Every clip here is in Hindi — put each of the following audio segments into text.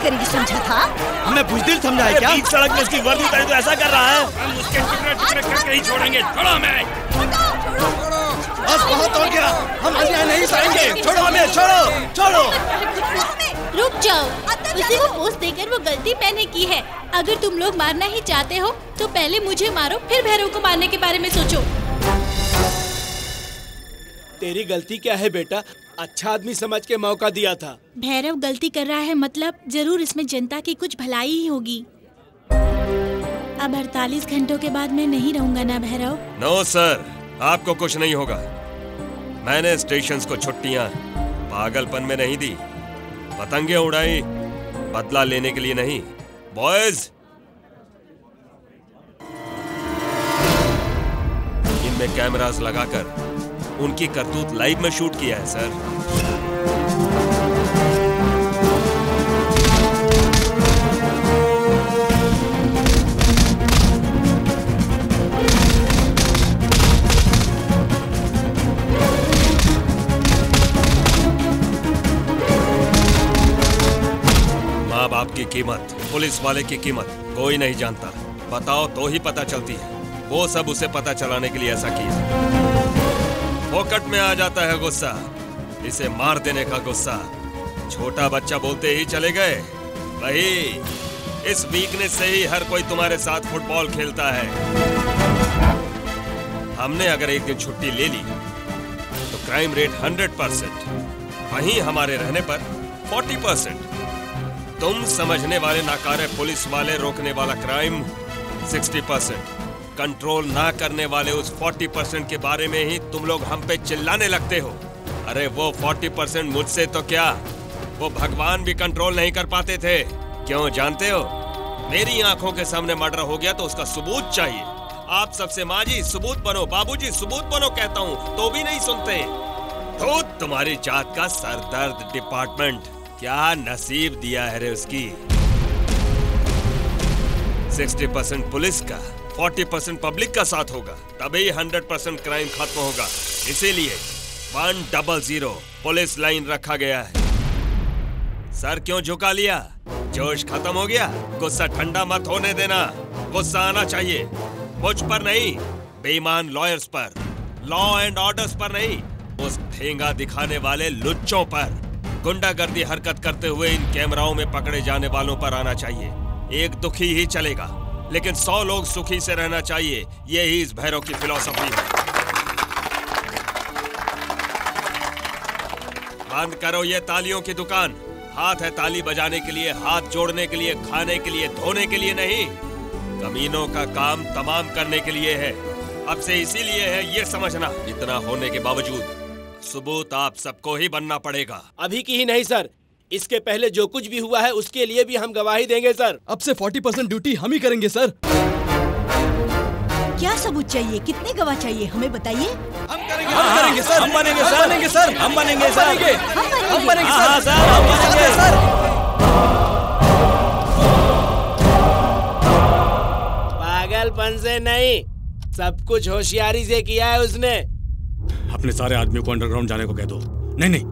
करेगी समझा था? हमें बुजदिल समझा है क्या? बीच सड़क में उसकी वर्दी उतारी तो ऐसा कर रहा है। हम उसके टुकड़े टुकड़े करके ही छोड़ेंगे। छोड़ो हमें। बस बहुत हो गया, हम अन्याय नहीं सहेंगे। छोड़ो हमें, छोड़ो छोड़ो। रुक जाओ, उसे वो पोस्ट देकर वो गलती मैंने की है। अगर तुम लोग मारना ही चाहते हो तो पहले मुझे मारो, फिर भैरव को मारने के बारे में सोचो। तेरी गलती क्या है बेटा? अच्छा आदमी समझ के मौका दिया था। भैरव गलती कर रहा है मतलब जरूर इसमें जनता की कुछ भलाई ही होगी। अब 48 घंटों के बाद मैं नहीं रहूंगा ना भैरव? नो सर, आपको कुछ नहीं होगा। मैंने स्टेशंस को छुट्टियां पागलपन में नहीं दी, पतंगे उड़ाई बदला लेने के लिए नहीं। बॉयज, इनमें कैमरास लगाकर उनकी करतूत लाइव में शूट किया है सर। माँ बाप की कीमत, पुलिस वाले की कीमत कोई नहीं जानता। बताओ तो ही पता चलती है। वो सब उसे पता चलाने के लिए ऐसा किया। फोकट में आ जाता है गुस्सा, इसे मार देने का गुस्सा। छोटा बच्चा बोलते ही चले गए। वही इस वीकनेस से ही हर कोई तुम्हारे साथ फुटबॉल खेलता है। हमने अगर एक दिन छुट्टी ले ली तो क्राइम रेट 100%, वहीं हमारे रहने पर 40%। तुम समझने वाले नाकारे पुलिस वाले रोकने वाला क्राइम 60%। कंट्रोल ना करने वाले उस 40% के बारे में ही तुम लोग हम पे चिल्लाने लगते हो। अरे वो 40% मुझसे तो क्या, वो भगवान भी कंट्रोल नहीं कर पाते थे। क्यों जानते हो? मेरी आंखों के सामने मर्डर हो गया तो उसका सबूत चाहिए। आप सबसे माँ जी सबूत बनो, बाबूजी सबूत बनो कहता हूँ तो भी नहीं सुनते। तो तुम्हारी जात का सरदर्द डिपार्टमेंट क्या नसीब दिया है रे उसकी। 60% पुलिस का, 40% पब्लिक का साथ होगा, तभी 100% क्राइम खत्म होगा। इसीलिए 100 पुलिस लाइन रखा गया है। सर क्यों झुका लिया? जोश खत्म हो गया? गुस्सा ठंडा मत होने देना। गुस्सा आना चाहिए मुझ पर नहीं, बेईमान लॉयर्स पर, लॉ एंड ऑर्डर्स पर नहीं, उस ठेंगा दिखाने वाले लुच्चों पर। गुंडागर्दी हरकत करते हुए इन कैमराओं में पकड़े जाने वालों पर आना चाहिए। एक दुखी ही चलेगा लेकिन 100 लोग सुखी से रहना चाहिए। यही इस भैरव की फिलॉसफी है। बंद करो ये तालियों की दुकान। हाथ है ताली बजाने के लिए, हाथ जोड़ने के लिए, खाने के लिए, धोने के लिए नहीं। कमीनों का काम तमाम करने के लिए है। अब से इसीलिए है ये समझना। इतना होने के बावजूद सबूत आप सबको ही बनना पड़ेगा। अभी की ही नहीं सर, इसके पहले जो कुछ भी हुआ है उसके लिए भी हम गवाही देंगे सर। अब से 40% ड्यूटी हम ही करेंगे सर। क्या सबूत चाहिए? कितने गवाह चाहिए हमें बताइए। हम करेंगे सर, हम बनेंगे सर, बनेंगे सर, हम बनेंगे सर, हम बनेंगे हाँ सर, हम बनेंगे सर। पागलपन से नहीं, सब कुछ होशियारी से किया है उसने। अपने सारे आदमियों को अंडरग्राउंड जाने को कह दो। नहीं,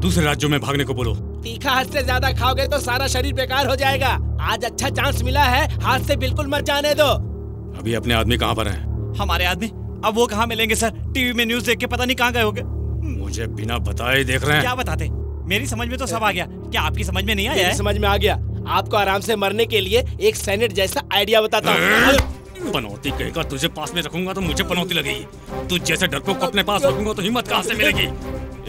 दूसरे राज्यों में भागने को बोलो। तीखा हाथ से ज्यादा खाओगे तो सारा शरीर बेकार हो जाएगा। आज अच्छा चांस मिला है, हाथ से बिल्कुल मत जाने दो। अभी अपने आदमी कहाँ पर हैं? हमारे आदमी अब वो कहाँ मिलेंगे सर? टीवी में न्यूज़ देख के पता नहीं कहाँ गए होंगे। मुझे बिना बताए देख रहे हैं। क्या बताते? मेरी समझ में तो सब आ गया, क्या आपकी समझ में नहीं आया है? समझ में आ गया। आपको आराम से मरने के लिए एक सेनेट जैसा आइडिया बताता हूँ। पनौती कहेगा तुझे पास में रखूंगा तो मुझे पनौती लगेगी। तू जैसे डरपोक को अपने पास रखूंगा तो हिम्मत कहाँ से मिलेगी?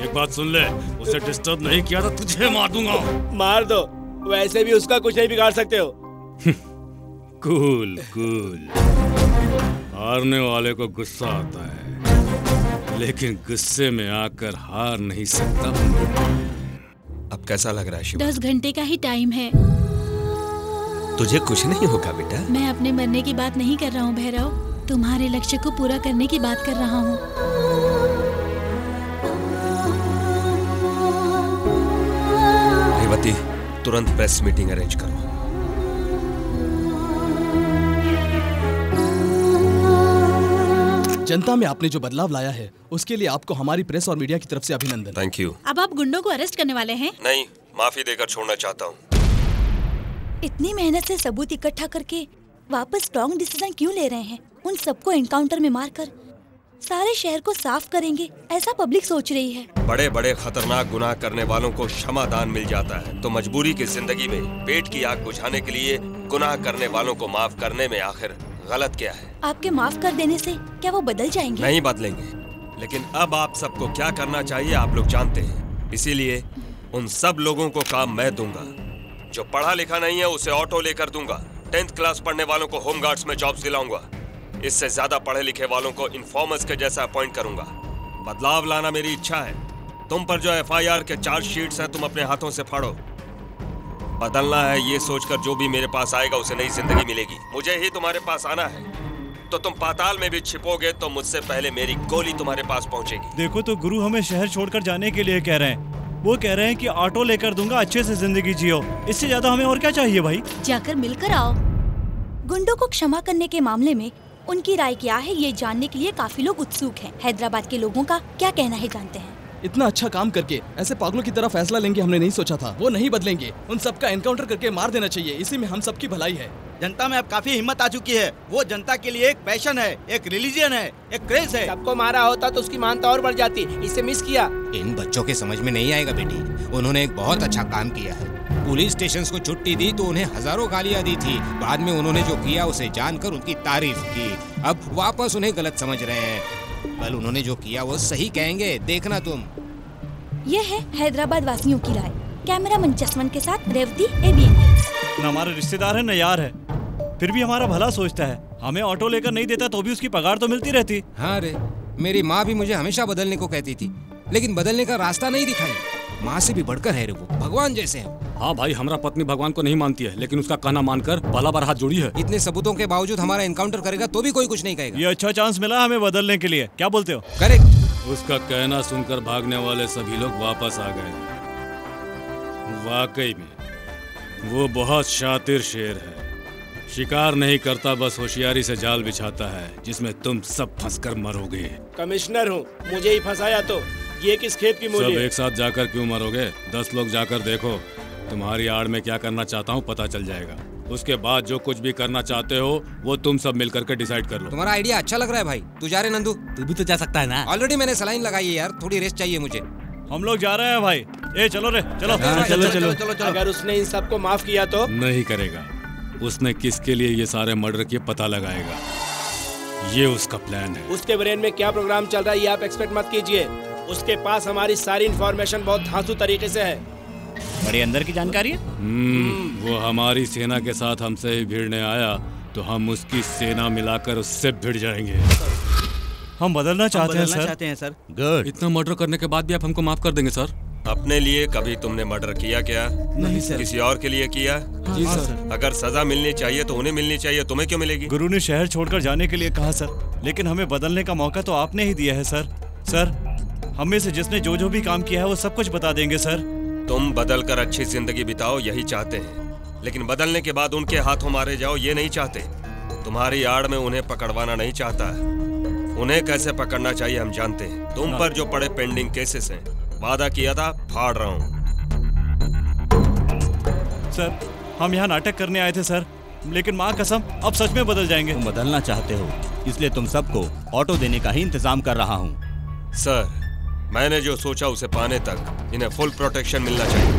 एक बात सुन ले, उसे डिस्टर्ब नहीं किया तो तुझे मार दूंगा। मार दो, वैसे भी उसका कुछ नहीं बिगाड़ सकते हो। Cool cool. हारने वाले को गुस्सा आता है, लेकिन गुस्से में आकर हार नहीं सकता। अब कैसा लग रहा है शिवा? 10 घंटे का ही टाइम है। तुझे कुछ नहीं होगा बेटा। मैं अपने मरने की बात नहीं कर रहा हूँ भैरव, तुम्हारे लक्ष्य को पूरा करने की बात कर रहा हूँ। रेवती, तुरंत प्रेस मीटिंग अरेंज करो। जनता में आपने जो बदलाव लाया है उसके लिए आपको हमारी प्रेस और मीडिया की तरफ से अभिनंदन। Thank you. अब आप गुंडों को अरेस्ट करने वाले हैं? नहीं, माफी देकर छोड़ना चाहता हूँ। इतनी मेहनत से सबूत इकट्ठा करके वापस स्ट्रॉन्ग डिसीजन क्यों ले रहे हैं? उन सबको एनकाउंटर में मारकर सारे शहर को साफ करेंगे, ऐसा पब्लिक सोच रही है। बड़े बड़े खतरनाक गुनाह करने वालों को क्षमादान मिल जाता है, तो मजबूरी की जिंदगी में पेट की आग बुझाने के लिए गुनाह करने वालों को माफ करने में आखिर गलत क्या है? आपके माफ कर देने से क्या वो बदल जाएंगे? नहीं बदलेंगे, लेकिन अब आप सबको क्या करना चाहिए आप लोग जानते हैं। इसीलिए उन सब लोगों को काम मैं दूंगा। जो पढ़ा लिखा नहीं है उसे ऑटो लेकर दूंगा। 10th क्लास पढ़ने वालों को होम गार्ड्स में जॉब्स दिलाऊंगा। इससे ज्यादा पढ़े लिखे वालों को इन्फॉर्मर्स के जैसा अपॉइंट करूंगा। बदलाव लाना मेरी इच्छा है। तुम पर जो FIR के चार्जशीट्स हैं तुम अपने हाथों से फाड़ो। बदलना है ये सोचकर जो भी मेरे पास आएगा उसे नई जिंदगी मिलेगी। मुझे ही तुम्हारे पास आना है तो तुम पाताल में भी छिपोगे तो मुझसे पहले मेरी गोली तुम्हारे पास पहुंचेगी। देखो तो गुरु हमें शहर छोड़कर जाने के लिए कह रहे हैं। वो कह रहे हैं कि ऑटो लेकर दूंगा, अच्छे से जिंदगी जियो। इससे ज्यादा हमें और क्या चाहिए भाई? जाकर मिलकर आओ। गुंडों को क्षमा करने के मामले में उनकी राय क्या है ये जानने के लिए काफी लोग उत्सुक हैं। हैदराबाद के लोगों का क्या कहना है जानते हैं। इतना अच्छा काम करके ऐसे पागलों की तरह फैसला लेंगे हमने नहीं सोचा था। वो नहीं बदलेंगे, उन सबका एनकाउंटर करके मार देना चाहिए। इसी में हम सबकी भलाई है। जनता में अब काफी हिम्मत आ चुकी है। वो जनता के लिए एक पैशन है, एक रिलीजन है, एक क्रेज है। सबको मारा होता तो उसकी मानता और बढ़ जाती। इसे मिस किया। इन बच्चों के समझ में नहीं आएगा बेटी। उन्होंने एक बहुत अच्छा काम किया है। पुलिस स्टेशन को छुट्टी दी तो उन्हें हजारों गालियां दी थी। बाद में उन्होंने जो किया उसे जानकर उनकी तारीफ की। अब वापस उन्हें गलत समझ रहे हैं। कल उन्होंने जो किया वो सही कहेंगे, देखना तुम। ये है हैदराबाद वासियों की राय। कैमरामैन जसवंत के साथ रेवती, ABN न्यूज़। न हमारा रिश्तेदार है न यार है, फिर भी हमारा भला सोचता है। हमें ऑटो लेकर नहीं देता तो भी उसकी पगार तो मिलती रहती। हाँ रे, मेरी माँ भी मुझे हमेशा बदलने को कहती थी, लेकिन बदलने का रास्ता नहीं दिखाई। माँ से भी बढ़कर है रे वो, भगवान जैसे है। हाँ भाई, हमारा पत्नी भगवान को नहीं मानती है, लेकिन उसका कहना मानकर भला बार हाथ जोड़ी है। इतने सबूतों के बावजूद हमारा एनकाउंटर करेगा तो भी कोई कुछ नहीं कहेगा। ये अच्छा चांस मिला हमें बदलने के लिए, क्या बोलते हो? करेक्ट। उसका कहना सुनकर भागने वाले सभी लोग वापस आ गए। वाकई में वो बहुत शातिर शेर है। शिकार नहीं करता, बस होशियारी से जाल बिछाता है जिसमें तुम सब फंसकर मरोगे। कमिश्नर हूँ, मुझे ही फंसाया तो ये किस खेत की मूली? सब एक साथ जाकर क्यों मरोगे? 10 लोग जाकर देखो। तुम्हारी आड़ में क्या करना चाहता हूँ पता चल जाएगा। उसके बाद जो कुछ भी करना चाहते हो वो तुम सब मिलकर के डिसाइड कर लो। तुम्हारा आइडिया अच्छा लग रहा है भाई। तू जा रहे नंदू? तू भी तो जा सकता है ना। ऑलरेडी मैंने सलाइन लगाई है यार, थोड़ी रेस्ट चाहिए मुझे। हम लोग जा रहे हैं भाई। ए चलो रे, चलो चलो। अगर उसने इन सबको माफ किया तो? नहीं करेगा। उसने किसके लिए ये सारे मर्डर किए पता लगाएगा। ये उसका प्लान है। उसके ब्रेन में क्या प्रोग्राम चल रहा है ये आप एक्सपेक्ट मत कीजिए। उसके पास हमारी सारी इंफॉर्मेशन बहुत धांसू तरीके से है। बड़े अंदर की जानकारी है। वो हमारी सेना के साथ हमसे ही भिड़ने आया तो हम उसकी सेना मिलाकर उससे भिड़ जाएंगे। हम बदलना चाहते हैं सर। गुड। इतना मर्डर करने के बाद भी आप हमको माफ कर देंगे सर? अपने लिए कभी तुमने मर्डर किया क्या? नहीं सर। किसी और के लिए किया? जी सर। अगर सजा मिलनी चाहिए तो उन्हें मिलनी चाहिए, तुम्हें क्यों मिलेगी? गुरु ने शहर छोड़कर जाने के लिए कहा सर, लेकिन हमें बदलने का मौका तो आपने ही दिया है सर। सर, हम में से जिसने जो भी काम किया है वो सब कुछ बता देंगे सर। तुम बदल कर अच्छी जिंदगी बिताओ यही चाहते हैं, लेकिन बदलने के बाद उनके हाथों मारे जाओ ये नहीं चाहते। तुम्हारी आड़ में उन्हें पकड़वाना नहीं चाहता है। उन्हें कैसे पकड़ना चाहिए हम जानते हैं। तुम पर जो पड़े पेंडिंग केसेस हैं, वादा किया था, फाड़ रहा हूँ। सर, हम यहाँ नाटक करने आए थे सर, लेकिन माँ कसम अब सच में बदल जाएंगे। तुम बदलना चाहते हो, इसलिए तुम सबको ऑटो देने का ही इंतजाम कर रहा हूँ। सर, मैंने जो सोचा उसे पाने तक इन्हें फुल प्रोटेक्शन मिलना चाहिए।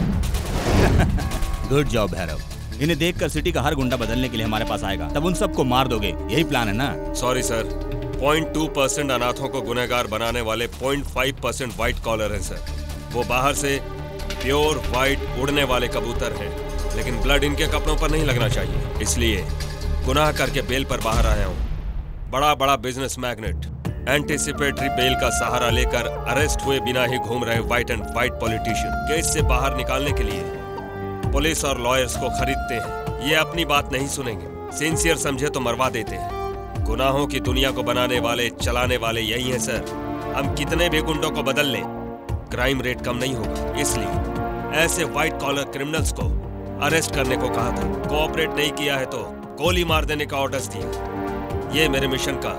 Good job Bhairav. इन्हें देखकर सिटी का हर गुंडा बदलने के लिए हमारे पास आएगा, तब उन सबको मार दोगे, यही प्लान है ना? सॉरी सर, 0.2% अनाथों को गुनहगार बनाने वाले 0.5% व्हाइट कॉलर हैं सर। वो बाहर से प्योर व्हाइट उड़ने वाले कबूतर हैं, लेकिन ब्लड इनके कपड़ों पर नहीं लगना चाहिए, इसलिए गुनाह करके बेल पर बाहर आया हूँ। बड़ा बिजनेस मैग्नेट एंटीसिपेटरी बेल का सहारा लेकर अरेस्ट हुए बिना ही घूम रहे white and white politician case से बाहर निकालने के लिए पुलिस और लॉयर्स को खरीदते हैं। ये अपनी बात नहीं सुनेंगे, सिंसियर समझे तो मरवा देते हैं। गुनाहों की दुनिया को बनाने वाले, चलाने वाले यही हैं सर। हम कितने भी गुंडों को बदल लें, क्राइम रेट कम नहीं होगा। इसलिए ऐसे व्हाइट कॉलर क्रिमिनल्स को अरेस्ट करने को कहा था। कोऑपरेट नहीं किया है तो गोली मार देने का ऑर्डर्स दिया। ये मेरे मिशन का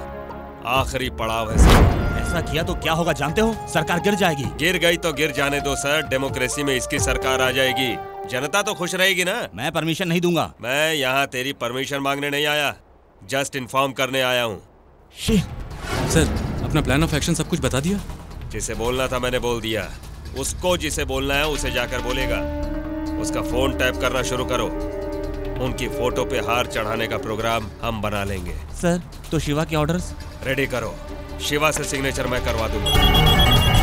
आखिरी पड़ाव है सर। ऐसा किया तो क्या होगा जानते हो? सरकार गिर जाएगी। गिर गई तो गिर जाने दो सर, डेमोक्रेसी में इसकी सरकार आ जाएगी। जनता तो खुश रहेगी ना। मैं परमिशन नहीं दूंगा। मैं यहाँ तेरी परमिशन मांगने नहीं आया, जस्ट इन्फॉर्म करने आया हूँ। सर, अपना प्लान ऑफ एक्शन सब कुछ बता दिया? जिसे बोलना था मैंने बोल दिया। उसको जिसे बोलना है उसे जाकर बोलेगा। उसका फोन टैप करना शुरू करो। उनकी फोटो पे हार चढ़ाने का प्रोग्राम हम बना लेंगे। सर, तो शिवा के ऑर्डर्स? रेडी करो। शिवा से सिग्नेचर मैं करवा दूंगा।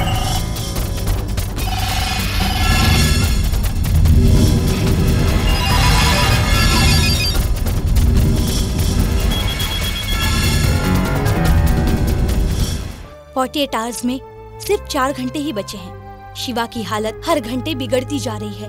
48 आवर्स में सिर्फ 4 घंटे ही बचे हैं। शिवा की हालत हर घंटे बिगड़ती जा रही है।